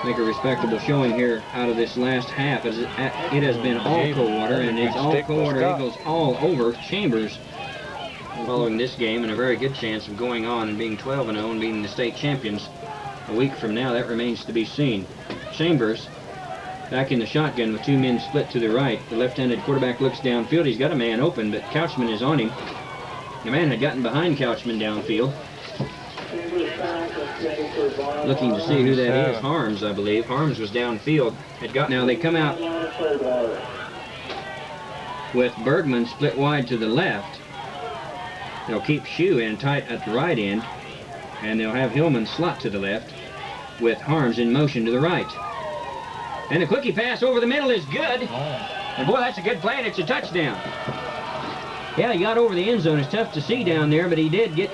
Make a respectable showing here out of this last half. As it has been all Coldwater, and it's all Coldwater Eagles all over Chambers following this game, and a very good chance of going on and being 12-0 and being the state champions a week from now. That remains to be seen. Chambers back in the shotgun with 2 men split to the right. The left-handed quarterback looks downfield. He's got a man open, but Couchman is on him. The man had gotten behind Couchman downfield. Looking to see who that is. Harms, I believe. Harms was downfield. Now they come out with Bergman split wide to the left. They'll keep Shue in tight at the right end, and they'll have Hillman slot to the left with Harms in motion to the right. And the quickie pass over the middle is good. And boy, that's a good play, and it's a touchdown. Yeah, he got over the end zone. It's tough to see down there, but he did get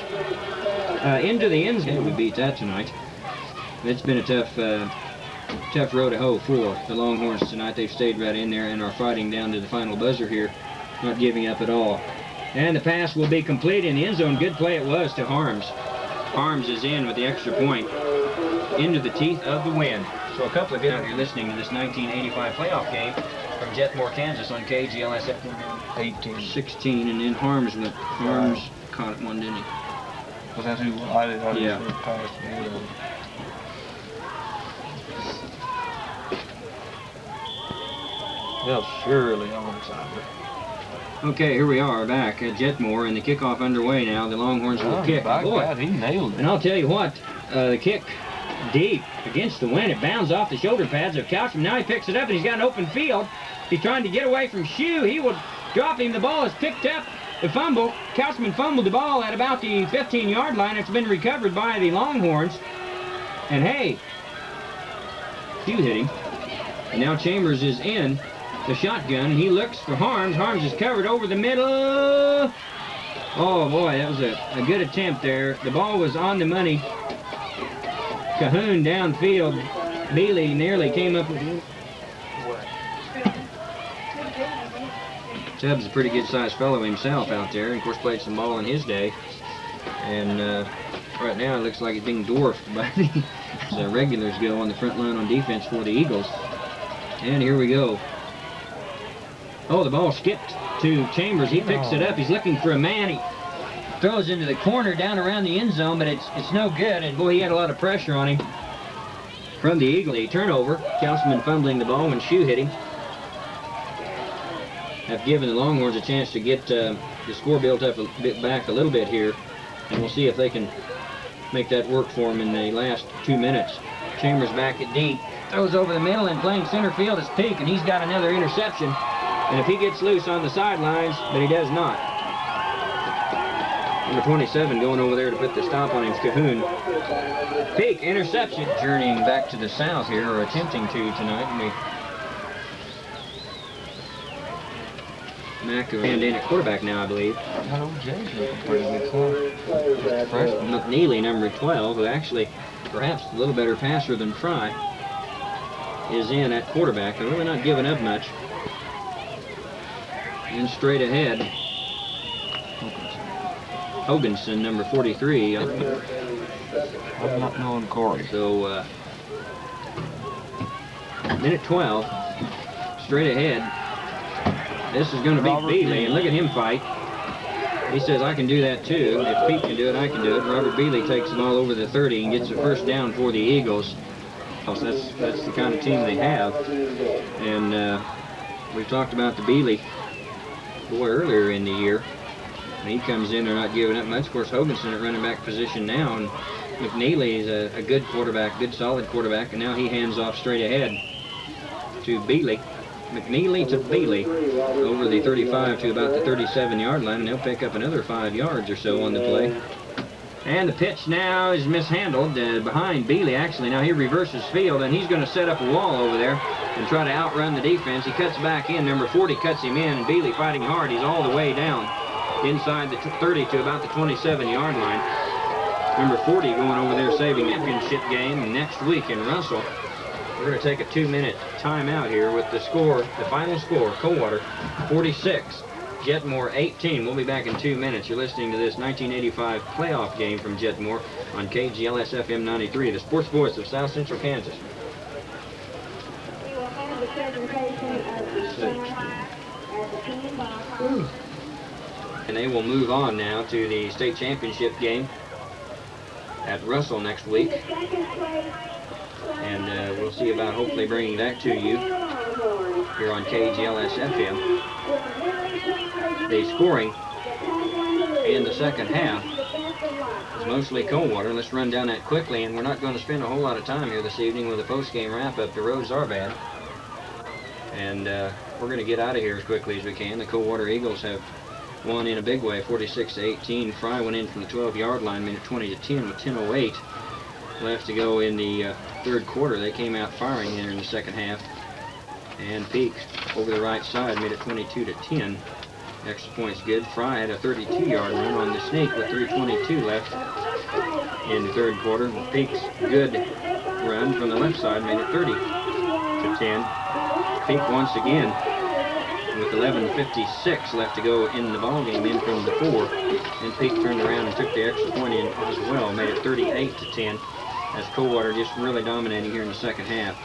into the end zone. We beat that tonight. It's been a tough row to hoe for the Longhorns tonight. They've stayed right in there and are fighting down to the final buzzer here, not giving up at all. And the pass will be complete in the end zone. Good play it was to Harms. Harms is in with the extra point into the teeth of the wind. So a couple of good out here listening to this 1985 playoff game from Jetmore, Kansas on KGLS 18-16, and then Harms caught it one, didn't he? Was that who I did? Yeah. They'll surely onside. Okay, here we are back at Jetmore, and the kickoff underway now. The Longhorns will kick. By Boy, God, he nailed it. and I'll tell you what, the kick deep against the wind. It bounds off the shoulder pads of Couchman. Now he picks it up, and he's got an open field. He's trying to get away from Shue. He will drop him. The ball is picked up. The fumble. Couchman fumbled the ball at about the 15-yard line. It's been recovered by the Longhorns. And hey, Shue hit him. And now Chambers is in the shotgun, and he looks for Harms. Harms is covered over the middle. Oh boy, that was a good attempt there. The ball was on the money. Cahoon downfield. Bealey nearly came up with... Tubbs a pretty good-sized fellow himself out there, and of course played some ball in his day. And right now it looks like he's being dwarfed by the regulars go on the front line on defense for the Eagles. And here we go. Oh, the ball skipped to Chambers. He picks it up. He's looking for a man. He throws into the corner down around the end zone, but it's no good. And boy, he had a lot of pressure on him from the Eagle. Turnover. Councilman fumbling the ball when Shue hit him. Have given the Longhorns a chance to get the score built up a bit back a little bit here, and we'll see if they can make that work for them in the last 2 minutes. Chambers back at deep. Throws over the middle, and playing center field is Peak, and he's got another interception. And if he gets loose on the sidelines, but he does not. Number 27 going over there to put the stop on him is Cahoon. Peak, interception. Journeying back to the south here, or attempting to tonight. And in at quarterback now, I believe. James looking pretty good, so. Freshman. McNeely, number 12, who actually perhaps a little better passer than Fry, is in at quarterback. They're really not giving up much. And straight ahead, Hokanson, number 43. I'm not knowing Corey. So, minute 12, straight ahead. This is going to beat Bealey, and look at him fight. He says, I can do that too. If Pete can do it, I can do it. Robert Bealey takes them all over the 30 and gets the first down for the Eagles. So that's the kind of team they have. And we talked about the Bealey boy earlier in the year. When he comes in, they're not giving up much. Of course, Hoganson at running back position now, and McNeely is a good quarterback, good solid quarterback, and now he hands off straight ahead to Bealey. McNeely to Bealey over the 35 to about the 37-yard line, and they'll pick up another 5 yards or so on the play. And the pitch now is mishandled behind Bealey, actually. Now he reverses field, and he's going to set up a wall over there and try to outrun the defense. He cuts back in. Number 40 cuts him in, and Bealey fighting hard. He's all the way down inside the 30 to about the 27-yard line. Number 40 going over there saving the championship game next week in Russell. We're going to take a 2-minute timeout here with the score, the final score, Coldwater 46, Jetmore 18. We'll be back in 2 minutes. You're listening to this 1985 playoff game from Jetmore on KGLS FM 93, the sports voice of South Central Kansas. We will have the presentation of the semi as a team by And they will move on now to the state championship game at Russell next week. And we'll see about hopefully bringing that to you here on KGLS FM. The scoring in the second half is mostly Coldwater. Let's run down that quickly, and we're not going to spend a whole lot of time here this evening with a post-game wrap-up. The roads are bad, and we're going to get out of here as quickly as we can. The Coldwater Eagles have won in a big way, 46-18. Fry went in from the 12-yard line, minute 20-10 with 10:08 left to go in the third quarter. They came out firing here in the second half. And Peak over the right side made it 22-10. Extra point's good. Fry had a 32-yard run on the sneak with 3:22 left in the third quarter. Peak's good run from the left side made it 30-10. Peak once again with 11:56 left to go in the ball game, in from the 4. And Peak turned around and took the extra point in as well, made it 38-10. As Coldwater just really dominating here in the second half.